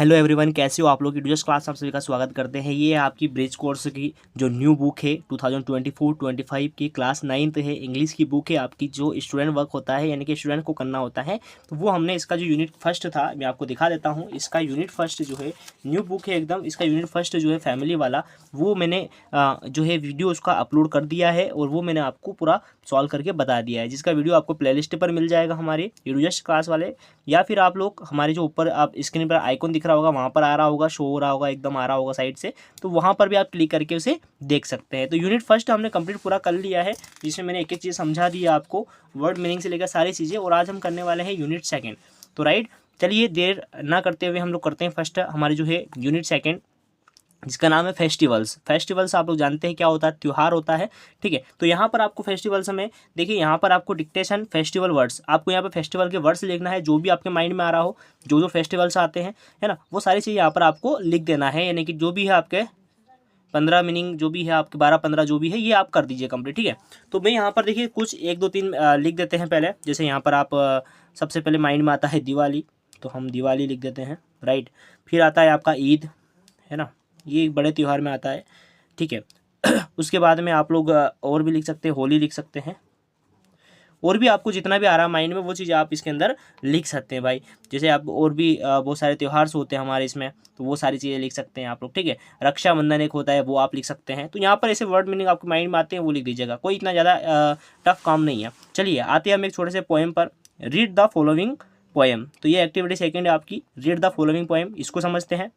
Hello everyone, कैसे हो आप लोग। यूडियस क्लास आप सभी का स्वागत करते हैं। ये है आपकी ब्रिज कोर्स की जो न्यू बुक है 2024-25 की क्लास 9th है, इंग्लिश की बुक है आपकी। जो स्टूडेंट वर्क होता है यानी कि स्टूडेंट को करना होता है, तो वो हमने इसका जो यूनिट फर्स्ट था मैं आपको दिखा देता हूँ। इसका यूनिट फर्स्ट जो है न्यू बुक है एकदम, इसका यूनिट फर्स्ट जो है फैमिली वाला, वो मैंने जो है वीडियो उसका अपलोड कर दिया है और वो मैंने आपको पूरा सॉल्व करके बता दिया है, जिसका वीडियो आपको प्लेलिस्ट पर मिल जाएगा हमारे यूडियस क्लास वाले, या फिर आप लोग हमारे जो ऊपर आप स्क्रीन पर आइकॉन दिख रहा होगा वहाँ पर आ रहा होगा, शो हो रहा होगा, एकदम आ रहा होगा साइड से, तो वहाँ पर भी आप क्लिक करके उसे देख सकते हैं। तो यूनिट फर्स्ट हमने कंप्लीट पूरा कर लिया है, जिसमें मैंने एक एक चीज़ समझा दिया आपको, वर्ड मीनिंग से लेकर सारी चीज़ें। और आज हम करने वाले हैं यूनिट सेकेंड। तो राइट, चलिए देर ना करते हुए हम लोग करते हैं फर्स्ट हमारे जो है यूनिट सेकेंड, जिसका नाम है फेस्टिवल्स। फेस्टिवल्स आप लोग जानते हैं क्या होता है, त्यौहार होता है, ठीक है। तो यहाँ पर आपको फेस्टिवल्स में देखिए, यहाँ पर आपको डिक्टेशन फेस्टिवल वर्ड्स, आपको यहाँ पर फेस्टिवल के वर्ड्स लिखना है, जो भी आपके माइंड में आ रहा हो, जो जो फेस्टिवल्स आते हैं, है ना, वो सारी चीज़ यहाँ पर आपको लिख देना है। यानी कि जो भी है आपके 15 मीनिंग, जो भी है आपके 12-15 जो भी है, ये आप कर दीजिए कंप्लीट, ठीक है। तो मैं यहाँ पर देखिए कुछ 1-2-3 लिख देते हैं पहले। जैसे यहाँ पर आप सबसे पहले माइंड में आता है दिवाली, तो हम दिवाली लिख देते हैं, राइट। फिर आता है आपका ईद, है ना, ये एक बड़े त्यौहार में आता है, ठीक है। उसके बाद में आप लोग और भी लिख सकते हैं, होली लिख सकते हैं, और भी आपको जितना भी आ रहा है माइंड में वो चीज़ आप इसके अंदर लिख सकते हैं भाई। जैसे आप और भी बहुत सारे त्यौहार होते हैं हमारे इसमें, तो वो सारी चीज़ें लिख सकते हैं आप लोग, ठीक है। रक्षाबंधन एक होता है, वो आप लिख सकते हैं। तो यहाँ पर ऐसे वर्ड मीनिंग आपके माइंड में आते हैं, वो लिख दीजिएगा, कोई इतना ज़्यादा टफ काम नहीं है। चलिए आते हैं हम एक छोटे से पोएम पर। रीड द फॉलोइंग पोएम, तो ये एक्टिविटी सेकेंड है आपकी, रीड द फॉलोइंग पोएम। इसको समझते हैं।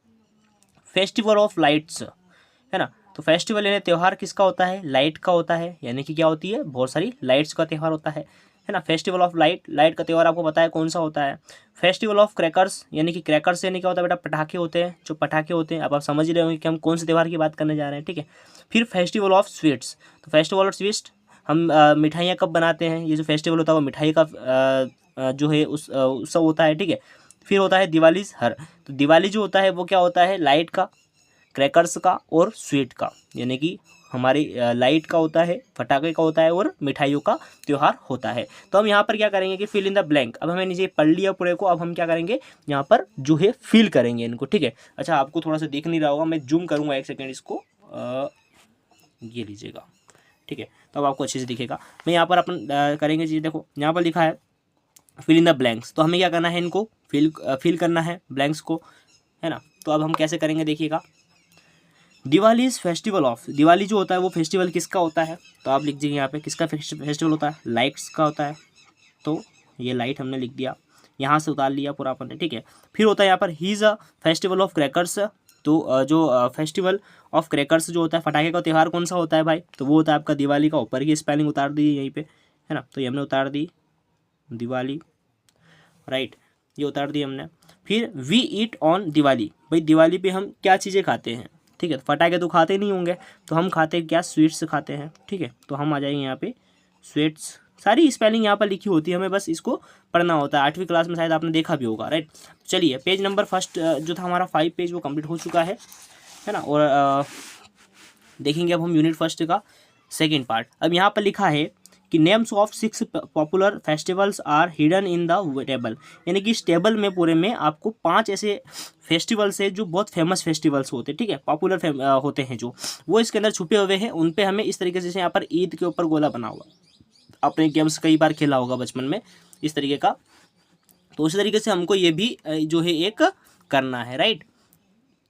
फेस्टिवल ऑफ लाइट्स, है ना, तो फेस्टिवल यानी त्यौहार किसका होता है, लाइट का होता है। यानी कि क्या होती है, बहुत सारी लाइट्स का त्यौहार होता है ना। फेस्टिवल ऑफ लाइट, लाइट का त्यौहार आपको पता है कौन सा होता है। फेस्टिवल ऑफ क्रैकर्स, यानी कि क्रैकर्स यानी क्या होता है बेटा, पटाखे होते हैं, जो पटाखे होते हैं। अब आप समझ रहे होंगे कि हम कौन से त्यौहार की बात करने जा रहे हैं, ठीक है। फिर फेस्टिवल ऑफ स्वीट्स, तो फेस्टिवल ऑफ स्वीट्स, हम मिठाइयाँ कब बनाते हैं, ये जो फेस्टिवल होता है वो मिठाई का जो है उस उत्सव होता है, ठीक है। फिर होता है दिवाली हर, तो दिवाली जो होता है वो क्या होता है, लाइट का, क्रैकर्स का और स्वीट का, यानी कि हमारी लाइट का होता है, पटाखे का होता है और मिठाइयों का त्यौहार होता है। तो हम यहाँ पर क्या करेंगे कि फिल इन द ब्लैंक। अब हमें नीचे पढ़ लिया पूरे को, अब हम क्या करेंगे यहाँ पर जो है फिल करेंगे इनको, ठीक है। अच्छा, आपको थोड़ा सा दिख नहीं रहा होगा, मैं जूम करूँगा एक सेकेंड इसको, ये लीजिएगा, ठीक है। तो अब आपको अच्छे से दिखेगा। मैं यहाँ पर अपन करेंगे चीज़, देखो यहाँ पर लिखा है फिल इन द ब्लैंक्स, तो हमें क्या करना है, इनको फिल करना है ब्लैंक्स को, है ना। तो अब हम कैसे करेंगे देखिएगा। Diwali is festival of, Diwali जो होता है वो फेस्टिवल किसका होता है, तो आप लिख दीजिए यहाँ पे किसका फेस्टिवल होता है, लाइट्स का होता है। तो ये लाइट हमने लिख दिया, यहाँ से उतार लिया पूरा अपन ने, ठीक है। फिर होता है यहाँ पर he is a festival of crackers, तो जो फेस्टिवल ऑफ क्रैकर्स जो होता है, पटाखे का त्यौहार कौन सा होता है भाई, तो वो होता है आपका दिवाली का। ऊपर की स्पेलिंग उतार दी यहीं पे, है ना, तो ये हमने उतार दी दिवाली, राइट, ये उतार दी हमने। फिर वी ईट ऑन दिवाली, भाई दिवाली पे हम क्या चीज़ें खाते हैं, ठीक है। फटाखे तो खाते नहीं होंगे, तो हम खाते क्या, स्वीट्स खाते हैं, ठीक है। तो हम आ जाएंगे यहाँ पे स्वीट्स, सारी स्पेलिंग यहाँ पर लिखी होती है, हमें बस इसको पढ़ना होता है। 8वीं क्लास में शायद आपने देखा भी होगा, राइट। चलिए पेज नंबर फर्स्ट जो था हमारा 5 पेज वो कंप्लीट हो चुका है ना। और देखेंगे अब हम यूनिट फर्स्ट का सेकेंड पार्ट। अब यहाँ पर लिखा है कि names of 6 popular festivals are hidden in the table, यानी कि इस टेबल में पूरे में आपको 5 ऐसे फेस्टिवल्स है जो बहुत फेमस फेस्टिवल्स होते हैं, ठीक है, पॉपुलर होते हैं, जो वो इसके अंदर छुपे हुए हैं। उन पे हमें इस तरीके से, यहाँ पर ईद के ऊपर गोला बना हुआ, आपने गेम्स कई बार खेला होगा बचपन में इस तरीके का, तो उसी तरीके से हमको ये भी जो है एक करना है, राइट,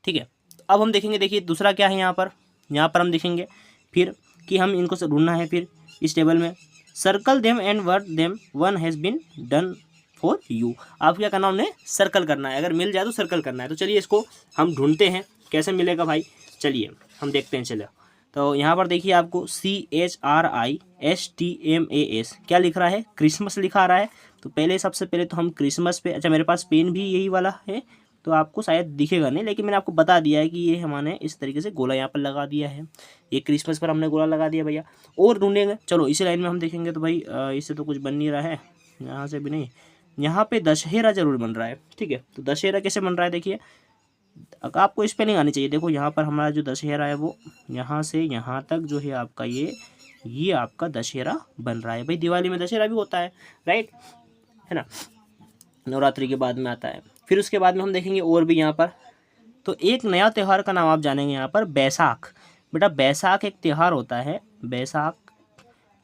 ठीक है। अब हम देखेंगे, देखिए दूसरा क्या है यहाँ पर हम देखेंगे फिर कि हम इनको ढूंढना है। फिर इस टेबल में circle them and word them, one has been done for you, आप क्या करना, उन्हें सर्कल करना है, अगर मिल जाए तो सर्कल करना है। तो चलिए इसको हम ढूंढते हैं, कैसे मिलेगा भाई, चलिए हम देखते हैं। चलिए तो यहाँ पर देखिए आपको CHRISTMAS क्या लिख रहा है, क्रिसमस लिखा रहा है। तो पहले सबसे पहले तो हम क्रिसमस पे, अच्छा मेरे पास पेन भी यही वाला है, तो आपको शायद दिखेगा नहीं, लेकिन मैंने आपको बता दिया है कि ये हमने इस तरीके से गोला यहाँ पर लगा दिया है, ये क्रिसमस पर हमने गोला लगा दिया भैया। और ढूंढेंगे, चलो इसी लाइन में हम देखेंगे, तो भाई इससे तो कुछ बन नहीं रहा है, यहाँ से भी नहीं, यहाँ पे दशहरा जरूर बन रहा है, ठीक है। तो दशहरा कैसे बन रहा है, देखिए आपको स्पेलिंग आनी चाहिए। देखो यहाँ पर हमारा जो दशहरा है वो यहाँ से यहाँ तक जो है आपका ये आपका दशहरा बन रहा है। भाई दिवाली में दशहरा भी होता है, राइट, है ना, नवरात्रि के बाद में आता है। फिर उसके बाद में हम देखेंगे और भी यहाँ पर। तो एक नया त्यौहार का नाम आप जानेंगे यहाँ पर, बैसाख। बेटा बैसाख एक त्यौहार होता है, बैसाख,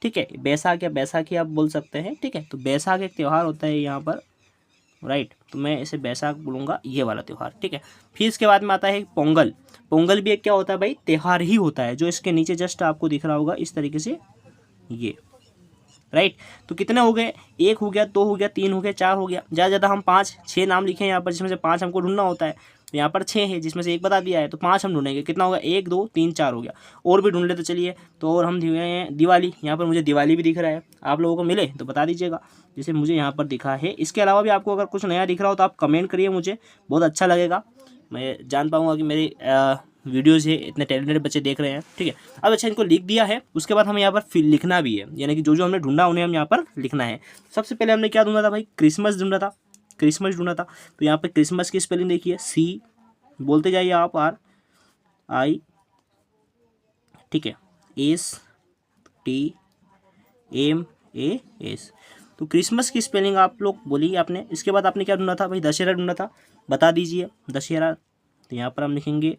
ठीक है, बैसाख या बैसाखी आप बोल सकते हैं, ठीक है। तो बैसाख एक त्यौहार होता है यहाँ पर, राइट। तो मैं इसे बैसाख बोलूँगा, ये वाला त्यौहार, ठीक है। फिर इसके बाद में आता है पोंगल। पोंगल भी एक क्या होता है भाई, त्यौहार ही होता है, जो इसके नीचे जस्ट आपको दिख रहा होगा इस तरीके से, ये, राइट। तो कितने हो गए, 1 हो गया, 2 हो गया, 3 हो गया, 4 हो गया, ज़्यादा ज़्यादा हम 5 6 नाम लिखे हैं यहाँ पर, जिसमें से 5 हमको ढूंढना होता है। तो यहाँ पर 6 है, जिसमें से 1 बता दिया है, तो 5 हम ढूंढेंगे। कितना होगा, 1 2 3 4 हो गया। और भी ढूंढ ले तो चलिए। तो और हम दिए हैं दिवाली, यहाँ पर मुझे दिवाली भी दिख रहा है, आप लोगों को मिले तो बता दीजिएगा, जैसे मुझे यहाँ पर दिखा है। इसके अलावा भी आपको अगर कुछ नया दिख रहा हो तो आप कमेंट करिए, मुझे बहुत अच्छा लगेगा, मैं जान पाऊँगा कि मेरे वीडियोज़ है, इतने टैलेंटेड बच्चे देख रहे हैं, ठीक है। अब अच्छा, इनको लिख दिया है, उसके बाद हमें यहाँ पर फिर लिखना भी है, यानी कि जो जो हमने ढूंढा उन्हें हम यहाँ पर लिखना है। सबसे पहले हमने क्या ढूंढा था भाई, क्रिसमस ढूंढा था, क्रिसमस ढूंढा था। तो यहाँ पर क्रिसमस की स्पेलिंग देखिए, सी बोलते जाइए आप, RI, ठीक है, STMAS। तो क्रिसमस की स्पेलिंग आप लोग बोलिए आपने। इसके बाद आपने क्या ढूंढा था भाई, दशहरा ढूंढा था, बता दीजिए दशहरा। तो यहाँ पर हम लिखेंगे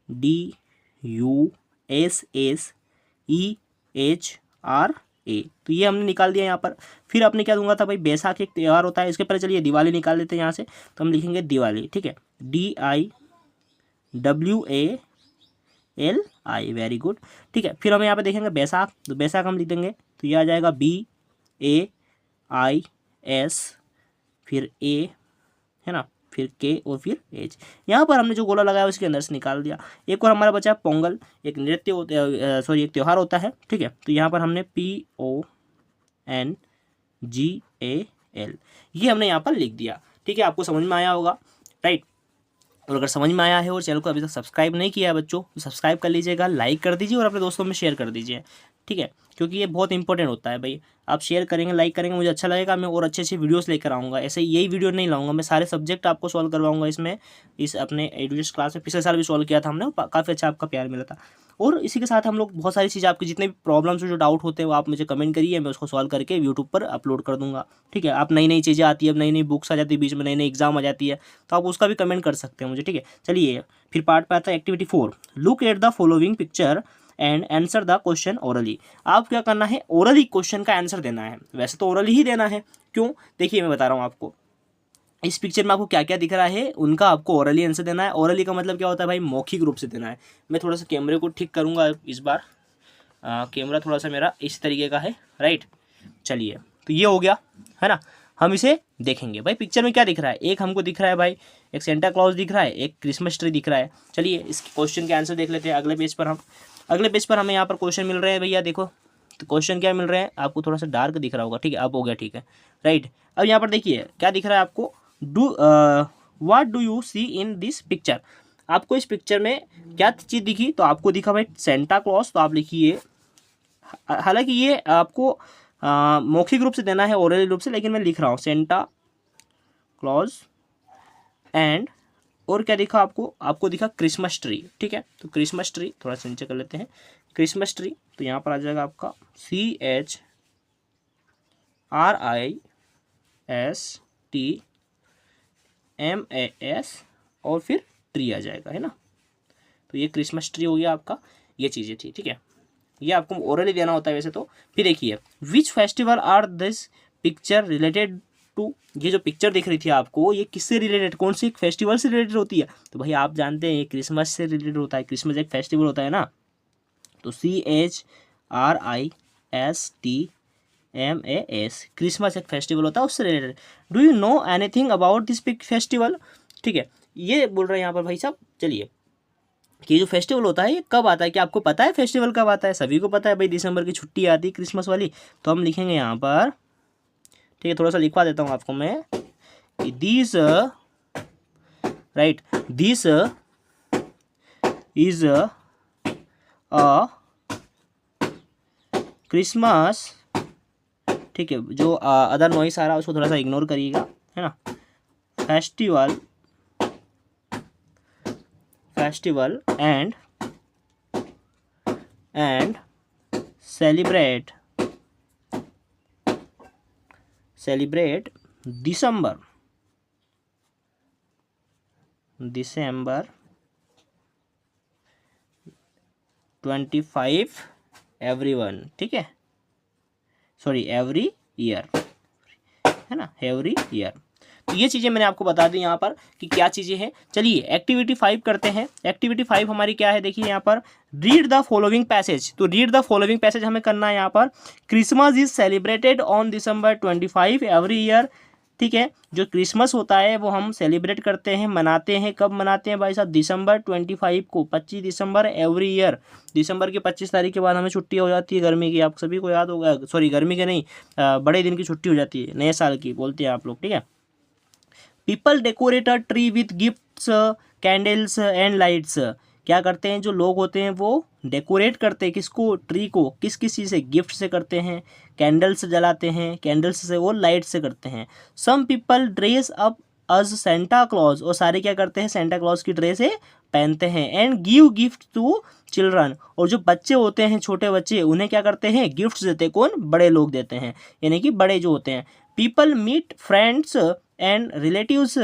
DUSSEHRA। तो ये हमने निकाल दिया यहाँ पर। फिर आपने क्या दूंगा था भाई, बैसाख एक त्यौहार होता है, इसके पहले चलिए दिवाली निकाल लेते हैं यहाँ से। तो हम लिखेंगे दिवाली, ठीक है, DIWALI, वेरी गुड, ठीक है। फिर हम यहाँ पे देखेंगे बैसाख, तो बैसाख हम लिख देंगे, तो ये आ जाएगा BAIS, फिर A, है ना, फिर K और फिर H। यहाँ पर हमने जो गोला लगाया उसके अंदर से निकाल दिया। एक और हमारा बचा पोंगल, एक नृत्य होता है, सॉरी एक त्यौहार होता है, ठीक है। तो यहाँ पर हमने PONGAL, ये हमने यहाँ पर लिख दिया, ठीक है। आपको समझ में आया होगा, राइट। और अगर समझ में आया है और चैनल को अभी तक सब्सक्राइब नहीं किया है बच्चों, तो सब्सक्राइब कर लीजिएगा, लाइक कर दीजिए और अपने दोस्तों में शेयर कर दीजिए, ठीक है, क्योंकि ये बहुत इंपॉर्टेंट होता है भाई। आप शेयर करेंगे, लाइक करेंगे, मुझे अच्छा लगेगा, मैं और अच्छे अच्छे वीडियोस लेकर आऊँगा। ऐसे यही वीडियो नहीं लाऊंगा, मैं सारे सब्जेक्ट आपको सॉल्व करवाऊंगा इसमें, इस अपने एजुकेशन क्लास में। पिछले साल भी सॉल्व किया था हमने, काफ़ी अच्छा आपका प्यार मिला था। और इसी के साथ हम लोग बहुत सारी चीज़ें, आपकी जितने भी प्रॉब्लम्स जो डाउट होते हैं वो आप मुझे कमेंट करिए, मैं उसको सॉल्व करके यूट्यूब पर अपलोड कर दूंगा, ठीक है। आप नई नई चीज़ें आती है, अब नई नई बुक्स आ जाती है, बीच में नई नई एग्जाम आ जाती है, तो आप उसका भी कमेंट कर सकते हैं मुझे, ठीक है। चलिए फिर पार्ट पे आता है activity 4, look at the following picture and answer the question orally. आप क्या करना है, ओरली क्वेश्चन का आंसर देना है। वैसे तो ओरली ही देना है, क्यों, देखिए मैं बता रहा हूँ आपको। इस पिक्चर में आपको क्या क्या दिख रहा है, उनका आपको ओरली आंसर देना है। ओरली का मतलब क्या होता है भाई, मौखिक रूप से देना है। मैं थोड़ा सा कैमरे को ठीक करूँगा इस बार, कैमरा थोड़ा सा मेरा इस तरीके का है, राइट। चलिए, तो ये हो गया, है ना। हम इसे देखेंगे भाई, पिक्चर में क्या दिख रहा है, एक हमको दिख रहा है भाई, एक सेंटा क्लॉज दिख रहा है, एक क्रिसमस ट्री दिख रहा है। चलिए इस क्वेश्चन के आंसर देख लेते हैं अगले पेज पर। अगले पेज पर हमें यहाँ पर क्वेश्चन मिल रहे हैं भैया, देखो। तो क्वेश्चन क्या मिल रहे हैं आपको, थोड़ा सा डार्क दिख रहा होगा, ठीक है, अब हो गया, ठीक है, राइट। अब यहाँ पर देखिए क्या दिख रहा है आपको, what do you see in this picture. आपको इस पिक्चर में क्या चीज़ दिखी, तो आपको दिखा भाई सेंटा क्लॉज, तो आप लिखिए। हालांकि ये आपको मौखिक रूप से देना है, ओरल रूप से, लेकिन मैं लिख रहा हूँ सेंटा क्लॉज एंड, और क्या दिखा आपको, आपको दिखा क्रिसमस ट्री, ठीक है। तो क्रिसमस ट्री थोड़ा सा नीचे कर लेते हैं, क्रिसमस ट्री, तो यहाँ पर आ जाएगा आपका CHRISTMAS और फिर ट्री आ जाएगा, है ना। तो ये क्रिसमस ट्री हो गया आपका, ये चीज़ें थी, ठीक है। ये आपको ओरली देना होता है वैसे तो। फिर देखिए, which festival are this picture related to. ये जो पिक्चर दिख रही थी आपको, ये किससे रिलेटेड, कौन से फेस्टिवल से रिलेटेड होती है, तो भाई आप जानते हैं ये क्रिसमस से रिलेटेड होता है, क्रिसमस एक फेस्टिवल होता है ना। तो CHRISTMAS, क्रिसमस एक फेस्टिवल होता है, उससे related. Do you know anything about this festival, ठीक है, ये बोल रहे हैं यहाँ पर भाई साहब। चलिए, कि जो फेस्टिवल होता है ये कब आता है, क्या आपको पता है फेस्टिवल कब आता है, सभी को पता है भाई, दिसंबर की छुट्टी आती है क्रिसमस वाली। तो हम लिखेंगे यहाँ पर, ठीक है, थोड़ा सा लिखवा देता हूँ आपको मैं, कि this, right, this is a Christmas, ठीक है, जो अदर नॉइस आ रहा है उसको थोड़ा सा इग्नोर करिएगा, है ना। Festival and celebrate December, December 25 everyone, ठीक है, सॉरी एवरी ईयर, है ना, एवरी ईयर। तो ये चीज़ें मैंने आपको बता दी यहाँ पर कि क्या चीज़ें हैं। चलिए एक्टिविटी 5 करते हैं। एक्टिविटी 5 हमारी क्या है, देखिए यहाँ पर रीड द फॉलोइंग पैसेज। तो रीड द फॉलोइंग पैसेज हमें करना है यहाँ पर। Christmas is celebrated on December 25 every year, ठीक है। जो क्रिसमस होता है वो हम सेलिब्रेट करते हैं, मनाते हैं। कब मनाते हैं भाई साहब, दिसंबर 25 को, 25 दिसंबर एवरी ईयर। दिसंबर की 25 तारीख के बाद हमें छुट्टी हो जाती है गर्मी की, आप सभी को याद होगा, सॉरी गर्मी के नहीं, बड़े दिन की छुट्टी हो जाती है, नए साल की बोलते हैं आप लोग, ठीक है। People decorate a tree with gifts, candles and lights. क्या करते हैं जो लोग होते हैं वो डेकोरेट करते हैं किसको, ट्री को, किस किस चीज़ से, गिफ्ट से करते हैं, कैंडल्स जलाते हैं, कैंडल्स से और लाइट से करते हैं। सम पीपल ड्रेस अप अज सेंटा क्लॉज, और सारे क्या करते हैं, सेंटा क्लॉज की ड्रेस पहनते हैं। And give gift to children, और जो बच्चे होते हैं, छोटे बच्चे, उन्हें क्या करते हैं, गिफ्ट्स देते हैं। कौन, बड़े लोग देते हैं, यानी कि बड़े जो होते हैं। People meet friends and relatives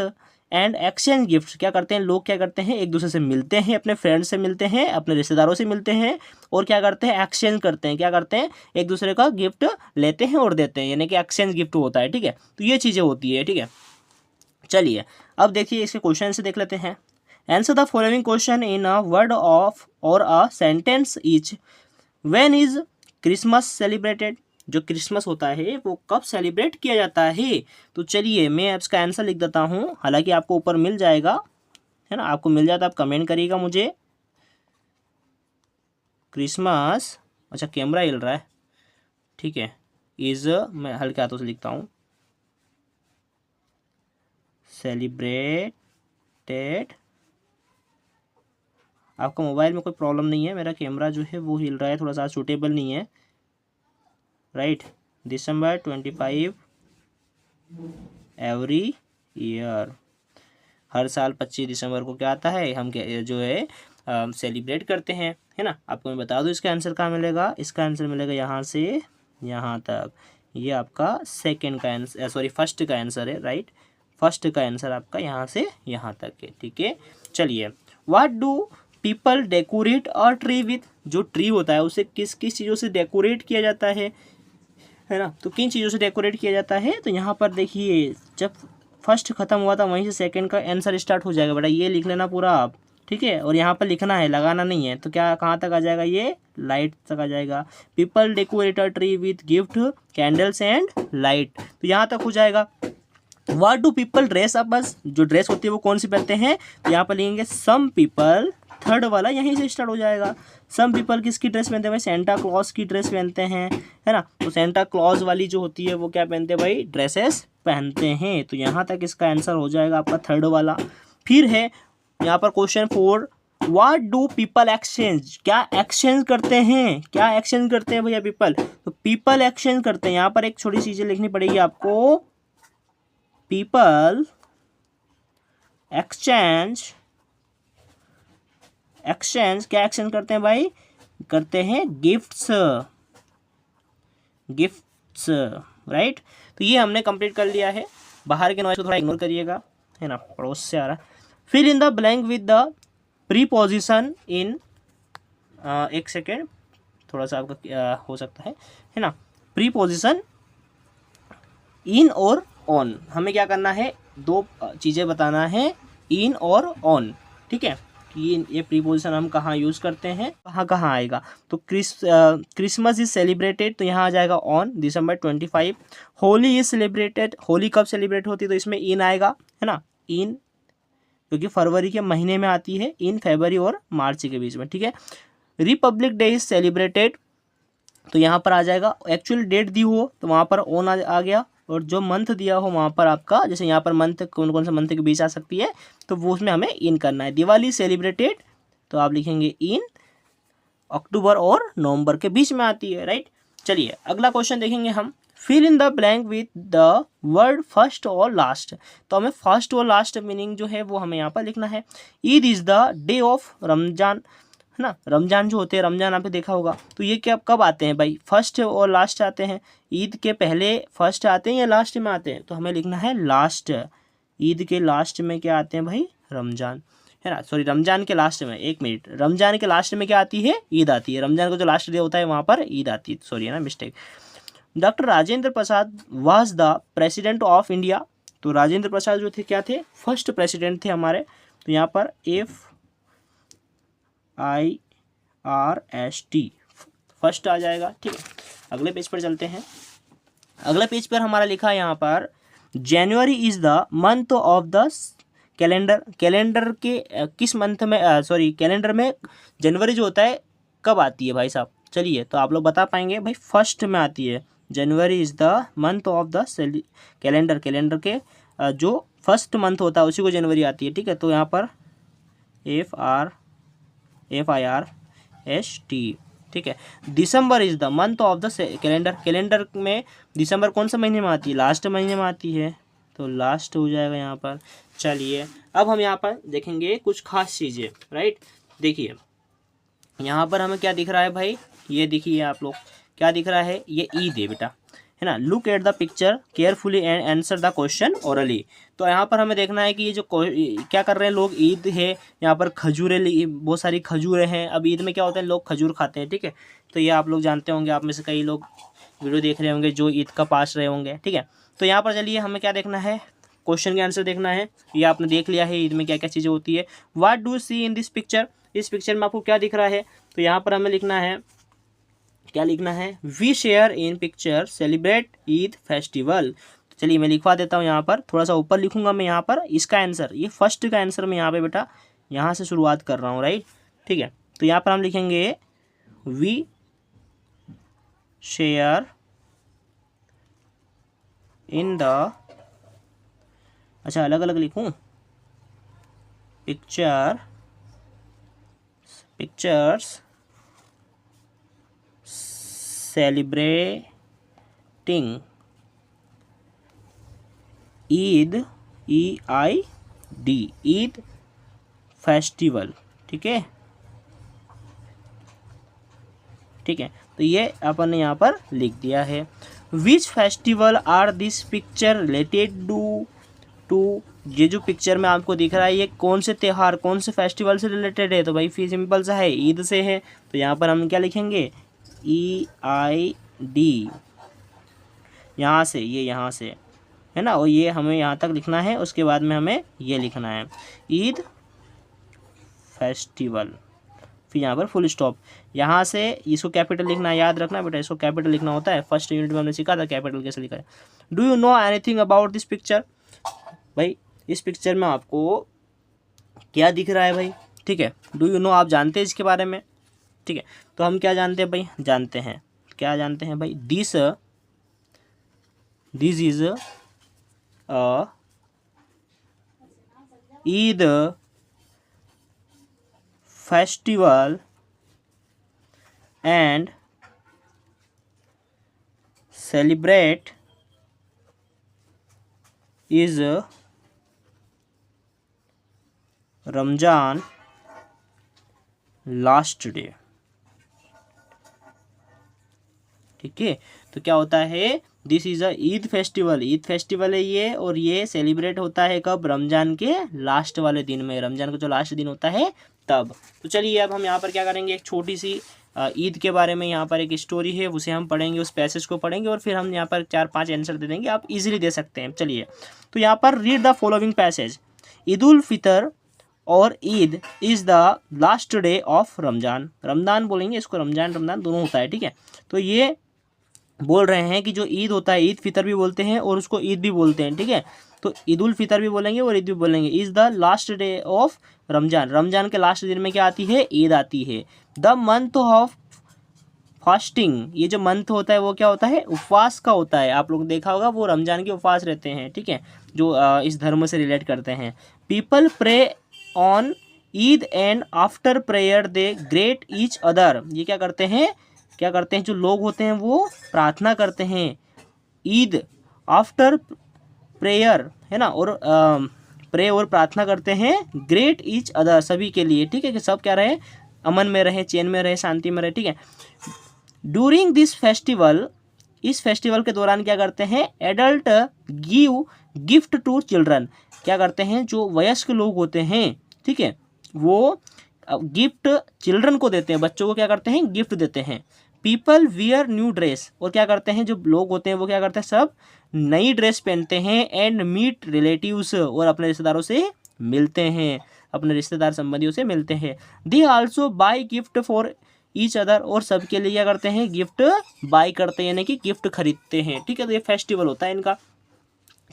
and exchange gift. क्या करते हैं लोग, क्या करते हैं, एक दूसरे से मिलते हैं, अपने फ्रेंड्स से मिलते हैं, अपने रिश्तेदारों से मिलते हैं, और क्या करते हैं, एक्सचेंज करते हैं। क्या करते हैं, एक दूसरे का गिफ्ट लेते हैं और देते हैं, यानी कि एक्सचेंज गिफ्ट होता है, ठीक है। तो ये चीज़ें होती है, ठीक है। चलिए अब देखिए इसके क्वेश्चन से देख लेते हैं। Answer the following question in a word of or a sentence each. When is Christmas celebrated, जो क्रिसमस होता है वो कब सेलिब्रेट किया जाता है। तो चलिए मैं इसका आंसर लिख देता हूँ, हालांकि आपको ऊपर मिल जाएगा, है ना, आपको मिल जाता, आप कमेंट करिएगा मुझे। क्रिसमस, अच्छा कैमरा हिल रहा है, ठीक है, इज, मैं हल्के हाथों से लिखता हूँ, सेलिब्रेटेड। आपका मोबाइल में कोई प्रॉब्लम नहीं है, मेरा कैमरा जो है वो हिल रहा है, थोड़ा सा सूटेबल नहीं है, राइट। दिसंबर 25 एवरी ईयर, हर साल 25 दिसंबर को क्या आता है, हम क्या जो है सेलिब्रेट करते हैं, है ना। आपको मैं बता दूं इसका आंसर कहाँ मिलेगा, इसका आंसर मिलेगा यहाँ से यहाँ तक। ये आपका सेकंड का आंसर, सॉरी फर्स्ट का आंसर है, राइट। फर्स्ट का आंसर आपका यहाँ से यहाँ तक है, ठीक है। चलिए, what do people decorate a tree with, जो ट्री होता है उसे किस किस चीज़ों से डेकोरेट किया जाता है ना। तो किन चीज़ों से डेकोरेट किया जाता है, तो यहाँ पर देखिए जब फर्स्ट खत्म हुआ था वहीं से सेकंड का आंसर स्टार्ट हो जाएगा बेटा, ये लिख लेना पूरा आप, ठीक है। और यहाँ पर लिखना है, लगाना नहीं है। तो क्या कहाँ तक आ जाएगा, ये लाइट तक आ जाएगा। People decorate a tree with gift, candles and light, तो यहाँ तक हो जाएगा। What do people dress up, बस जो ड्रेस होती है वो कौन सी पहनते हैं, तो यहाँ पर लिखेंगे सम पीपल, थर्ड वाला यहीं से स्टार्ट हो जाएगा। सम पीपल किसकी ड्रेस पहनते हैं भाई, सेंटा क्लॉज की ड्रेस पहनते हैं, है ना। तो सेंटा क्लॉज वाली जो होती है वो क्या पहनते हैं भाई, ड्रेसेस पहनते हैं। तो यहाँ तक इसका आंसर हो जाएगा आपका थर्ड वाला। फिर है यहाँ पर question 4, what do people exchange, क्या एक्सचेंज करते हैं, क्या एक्सचेंज करते हैं भैया पीपल, तो पीपल एक्सचेंज करते हैं। यहाँ पर एक छोटी चीज़ें लिखनी पड़ेगी आपको, पीपल एक्सचेंज, एक्सचेंज क्या एक्सचेंज करते हैं भाई, करते हैं गिफ्ट्स, गिफ्ट्स, राइट। तो ये हमने कंप्लीट कर लिया है। बाहर के नॉइज को थोड़ा इग्नोर करिएगा, है ना, पड़ोस से आ रहा। Fill in the blank with the preposition in, एक सेकेंड, थोड़ा सा आपका हो सकता है ना। प्रीपोजिशन इन और ऑन, हमें क्या करना है, दो चीज़ें बताना है, इन और ऑन, ठीक है। ये प्रीपोजिशन हम कहाँ यूज़ करते हैं, कहाँ कहाँ आएगा। तो क्रिसमस इज सेलिब्रेटेड, तो यहाँ आ जाएगा on December 25। Holi is celebrated, Holi कब सेलिब्रेट होती है, तो इसमें इन आएगा, है ना, इन, क्योंकि फरवरी के महीने में आती है, इन फरवरी और मार्च के बीच में, ठीक है। रिपब्लिक डे इज सेलिब्रेटेड, तो यहाँ पर आ जाएगा, एक्चुअल डेट दी हो तो वहाँ पर ऑन आ गया, और जो मंथ दिया हो वहाँ पर आपका, जैसे यहाँ पर मंथ कौन कौन सा मंथ के बीच आ सकती है, तो वो उसमें हमें इन करना है। दिवाली सेलिब्रेटेड, तो आप लिखेंगे इन अक्टूबर और नवंबर के बीच में आती है, राइट। चलिए अगला क्वेश्चन देखेंगे हम। Fill in the blank with the word first और लास्ट, तो हमें फर्स्ट और लास्ट मीनिंग जो है वो हमें यहाँ पर लिखना है। Eid is the day of Ramzan, है ना, रमजान जो होते हैं, रमजान आपने देखा होगा, तो ये क्या कब आते हैं भाई, फर्स्ट और लास्ट आते हैं। ईद के पहले फर्स्ट आते हैं या लास्ट में आते हैं, तो हमें लिखना है लास्ट। ईद के लास्ट में क्या आते हैं भाई, रमजान, है ना, सॉरी रमजान के लास्ट में, एक मिनट, रमजान के लास्ट में क्या आती है, ईद आती है, रमजान का जो लास्ट डे होता है वहाँ पर ईद आती है, सॉरी है ना, mistake. Doctor Rajendra Prasad was the president of India, तो राजेंद्र प्रसाद जो थे क्या थे, फर्स्ट प्रेसिडेंट थे हमारे, तो यहाँ पर FIRST फर्स्ट आ जाएगा, ठीक है। अगले पेज पर चलते हैं। अगले पेज पर हमारा लिखा है यहाँ पर जनवरी is the month of the calendar, calendar के किस मंथ में, सॉरी कैलेंडर में जनवरी जो होता है कब आती है भाई साहब, चलिए तो आप लोग बता पाएंगे भाई, फर्स्ट में आती है, जनवरी is the month of the calendar, calendar के जो फर्स्ट मंथ होता है उसी को जनवरी आती है, ठीक है। तो यहाँ पर FIRST, ठीक है। December is the month of the calendar, calendar में दिसंबर कौन से महीने में आती है, लास्ट महीने में आती है, तो लास्ट हो जाएगा यहाँ पर। चलिए अब हम यहाँ पर देखेंगे कुछ खास चीज़ें, राइट। देखिए यहाँ पर हमें क्या दिख रहा है भाई, ये देखिए आप लोग क्या दिख रहा है, ये ईद है बेटा, है ना। Look at the picture carefully and answer the question orally, तो यहाँ पर हमें देखना है कि ये जो क्या कर रहे हैं लोग, ईद है, यहाँ पर खजूरें, बहुत सारी खजूरें हैं। अब ईद में क्या होता है, लोग खजूर खाते हैं, ठीक है। तो ये आप लोग जानते होंगे, आप में से कई लोग वीडियो देख रहे होंगे जो ईद का पास रहे होंगे, ठीक है। तो यहाँ पर चलिए हमें क्या देखना है, क्वेश्चन के आंसर देखना है। ये आपने देख लिया है ईद में क्या क्या चीज़ें होती है। What do see in this picture, इस पिक्चर में आपको क्या दिख रहा है, तो यहाँ पर हमें लिखना है, क्या लिखना है, we share in picture celebrate Eid festival. चलिए मैं लिखवा देता हूँ, यहाँ पर थोड़ा सा ऊपर लिखूंगा मैं, यहाँ पर इसका आंसर, ये फर्स्ट का आंसर मैं यहाँ पे बेटा यहाँ से शुरुआत कर रहा हूँ, राइट, ठीक है। तो यहाँ पर हम लिखेंगे वी शेयर इन द, अच्छा अलग अलग लिखूँ, pictures celebrating Eid, EID, Eid festival, ठीक है, ठीक है। तो ये अपन ने यहाँ पर लिख दिया है। Which festival are this picture related to, ये जो पिक्चर में आपको दिख रहा है ये कौन से त्यौहार, कौन से फेस्टिवल से रिलेटेड है, तो भाई फिर सिंपल सा है, ईद से है। तो यहाँ पर हम क्या लिखेंगे, EID, यहाँ से, ये यहाँ से है ना, और ये हमें यहाँ तक लिखना है, उसके बाद में हमें ये लिखना है ईद फेस्टिवल, फिर यहाँ पर फुल स्टॉप, यहाँ से इसको कैपिटल लिखना है, याद रखना बेटा, इसको कैपिटल लिखना होता है, फर्स्ट यूनिट में हमने सीखा था कैपिटल कैसे लिखा है। Do you know anything about this picture, भाई इस पिक्चर में आपको क्या दिख रहा है भाई, ठीक है, डू यू नो, आप जानते हैं इसके बारे में, ठीक है। तो हम क्या जानते हैं भाई, जानते हैं, क्या जानते हैं भाई, this is Eid festival and celebrate is Ramzan last day, ठीक है। तो क्या होता है, this is a Eid festival, Eid festival है ये, और ये सेलिब्रेट होता है कब, रमजान के लास्ट वाले दिन में, रमजान का जो लास्ट दिन होता है तब। तो चलिए अब हम यहाँ पर क्या करेंगे, एक छोटी सी ईद के बारे में यहाँ पर एक स्टोरी है, उसे हम पढ़ेंगे, उस पैसेज को पढ़ेंगे, और फिर हम यहाँ पर 4-5 आंसर दे देंगे, आप इजीली दे सकते हैं। चलिए तो यहाँ पर read the following passage, Eid ul Fitr और Eid is the last day of Ramzan, Ramzan बोलेंगे इसको, रमजान दोनों होता है, ठीक है। तो ये बोल रहे हैं कि जो ईद होता है, ईद फितर भी बोलते हैं और उसको ईद भी बोलते हैं, ठीक है। तो ईद उल फितर भी बोलेंगे और ईद भी बोलेंगे। Is the last day of Ramzan, Ramzan के लास्ट दिन में क्या आती है, ईद आती है। द मंथ ऑफ फास्टिंग, ये जो मंथ होता है वो क्या होता है, उपवास का होता है, आप लोग देखा होगा वो रमजान के उपवास रहते हैं, ठीक है, जो इस धर्म से रिलेट करते हैं। People pray on Eid and after prayer they greet each other, ये क्या करते हैं, जो लोग होते हैं वो प्रार्थना करते हैं ईद आफ्टर प्रेयर, है ना, और प्रे और प्रार्थना करते हैं ग्रेट ईच अदर, सभी के लिए, ठीक है, कि सब क्या रहे, अमन में रहे, चैन में रहे, शांति में रहे, ठीक है। ड्यूरिंग दिस फेस्टिवल, इस फेस्टिवल के दौरान क्या करते हैं, adult give gift to children, क्या करते हैं, जो वयस्क लोग होते हैं, ठीक है, वो गिफ्ट चिल्ड्रन को देते हैं, बच्चों को क्या करते हैं, गिफ्ट देते हैं। पीपल वियर न्यू ड्रेस, और क्या करते हैं, जो लोग होते हैं वो क्या करते हैं, सब नई ड्रेस पहनते हैं। एंड मीट रिलेटिव्स, और अपने रिश्तेदारों से मिलते हैं, अपने रिश्तेदार संबंधियों से मिलते हैं। They also by gift for each other, और सबके लिए क्या करते हैं, गिफ्ट बाय करते हैं, यानी कि गिफ्ट खरीदते हैं, ठीक है। तो ये फेस्टिवल होता है इनका।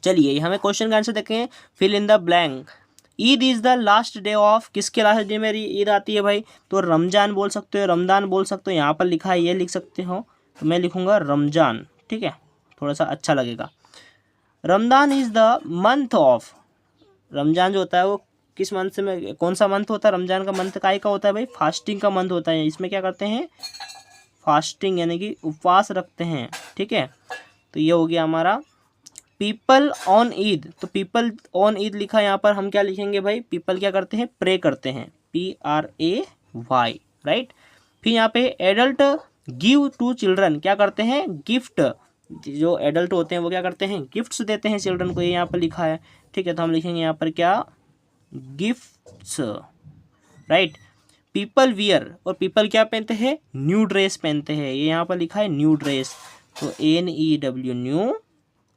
चलिए हमें क्वेश्चन का आंसर देखें, fill in the blank. Eid is the last day of, किसके लास्ट डे में ईद आती है भाई, तो रमजान बोल सकते हो, रमदान बोल सकते हो, यहाँ पर लिखा है ये लिख सकते हो, तो मैं लिखूँगा रमजान, ठीक है, थोड़ा सा अच्छा लगेगा। Ramadan is the month of, Ramzan जो होता है वो किस मंथ से में, कौन सा मंथ होता है, रमजान का मंथ का होता है भाई, फास्टिंग का मंथ होता है। इसमें क्या करते हैं, फास्टिंग यानी कि उपवास रखते हैं, ठीक है। तो ये हो गया हमारा पीपल ऑन ईद, तो पीपल ऑन ईद लिखा है यहाँ पर, हम क्या लिखेंगे भाई, पीपल क्या करते हैं, प्रे करते हैं, PRAY, राइट। फिर यहाँ पे एडल्ट गिव टू चिल्ड्रन, क्या करते हैं, गिफ्ट, जो एडल्ट होते हैं वो क्या करते हैं, गिफ्ट्स देते हैं चिल्ड्रन को, ये यहाँ पर लिखा है, ठीक है। तो हम लिखेंगे यहाँ पर क्या, गिफ्ट्स, राइट। पीपल वियर, और पीपल क्या पहनते हैं, न्यू ड्रेस पहनते हैं, ये यहाँ पर लिखा है न्यू ड्रेस, तो NEW न्यू,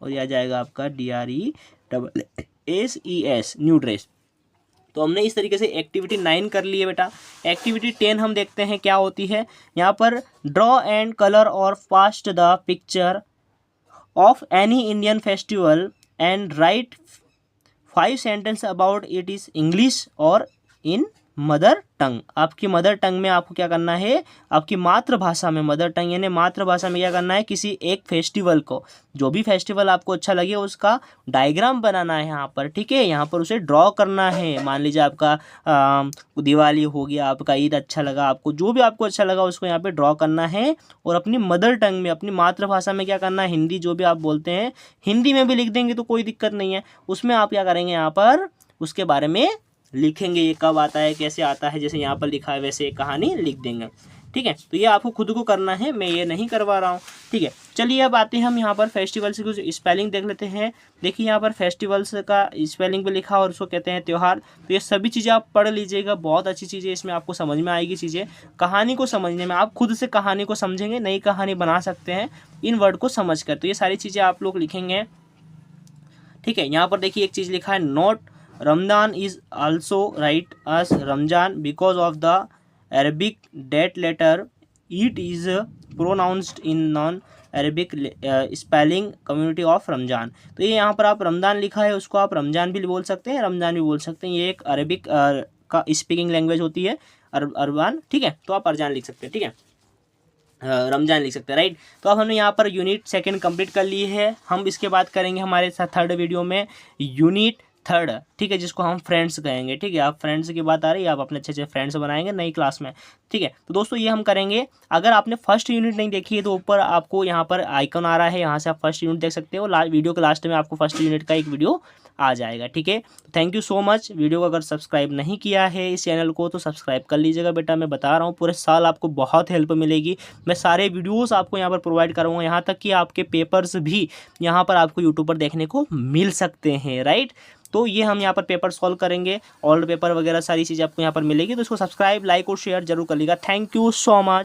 और यह आ जाएगा आपका DRESSES न्यू ड्रेस। तो हमने इस तरीके से एक्टिविटी 9 कर ली है बेटा। एक्टिविटी 10 हम देखते हैं क्या होती है। यहाँ पर ड्रॉ एंड कलर और past the picture of any Indian festival and right 5 sentence about it is English और इन मदर टंग। आपकी मदर टंग में आपको क्या करना है, आपकी मातृभाषा में, मदर टंग यानी मातृभाषा में क्या करना है, किसी एक फेस्टिवल को, जो भी फेस्टिवल आपको अच्छा लगे उसका डायग्राम बनाना है यहाँ पर, ठीक है। यहाँ पर उसे ड्रॉ करना है। मान लीजिए आपका दिवाली हो गया, आपका ईद अच्छा लगा, आपको जो भी आपको अच्छा लगा उसको यहाँ पर ड्रॉ करना है, और अपनी मदर टंग में, अपनी मातृभाषा में क्या करना है, हिंदी जो भी आप बोलते हैं हिंदी में भी लिख देंगे तो कोई दिक्कत नहीं है। उसमें आप क्या करेंगे, यहाँ पर उसके बारे में लिखेंगे, ये कब आता है, कैसे आता है, जैसे यहाँ पर लिखा है वैसे एक कहानी लिख देंगे, ठीक है। तो ये आपको खुद को करना है, मैं ये नहीं करवा रहा हूँ, ठीक है। चलिए अब आते हैं हम यहाँ पर फेस्टिवल्स की कुछ स्पेलिंग देख लेते हैं। देखिए यहाँ पर फेस्टिवल्स का स्पेलिंग भी लिखा और उसको कहते हैं त्यौहार। तो ये सभी चीज़ें आप पढ़ लीजिएगा, बहुत अच्छी चीज़ें इसमें आपको समझ में आएगी चीज़ें। कहानी को समझने में आप खुद से कहानी को समझेंगे, नई कहानी बना सकते हैं इन वर्ड को समझ कर। तो ये सारी चीज़ें आप लोग लिखेंगे, ठीक है। यहाँ पर देखिए एक चीज़ लिखा है, note Ramadan is also write as Ramjan because of the Arabic date letter. It is pronounced in non-Arabic spelling community of Ramzan. तो ये यहाँ पर आप रमदान लिखा है, उसको आप रमजान भी बोल सकते हैं, रमजान भी बोल सकते हैं। ये एक अरबिक का स्पीकिंग लैंग्वेज होती है, अरबान, ठीक है। तो आप अरजान लिख सकते हैं, ठीक है, रमजान लिख सकते हैं, राइट। तो अब हमने यहाँ पर यूनिट 2 कंप्लीट कर ली है। हम इसके बाद करेंगे हमारे साथ 3rd वीडियो में यूनिट 3rd, ठीक है, जिसको हम फ्रेंड्स कहेंगे, ठीक है। आप फ्रेंड्स की बात आ रही है, आप अपने अच्छे अच्छे फ्रेंड्स बनाएंगे नई क्लास में, ठीक है। तो दोस्तों ये हम करेंगे। अगर आपने फर्स्ट यूनिट नहीं देखी है तो ऊपर आपको यहाँ पर आइकन आ रहा है, यहाँ से आप फर्स्ट यूनिट देख सकते हो। वीडियो के लास्ट में आपको फर्स्ट यूनिट का एक वीडियो आ जाएगा, ठीक है। Thank you so much. Video को अगर सब्सक्राइब नहीं किया है इस चैनल को तो सब्सक्राइब कर लीजिएगा बेटा। मैं बता रहा हूँ पूरे साल आपको बहुत हेल्प मिलेगी। मैं सारे वीडियोस आपको यहाँ पर प्रोवाइड करूँगा, यहाँ तक कि आपके पेपर्स भी यहाँ पर आपको यूट्यूब पर देखने को मिल सकते हैं, राइट। तो ये हम यहाँ पर पेपर सॉल्व करेंगे, ओल्ड पेपर वगैरह सारी चीज़ें आपको यहाँ पर मिलेगी। तो इसको सब्सक्राइब, लाइक और शेयर जरूर कर लीजिएगा। Thank you so much.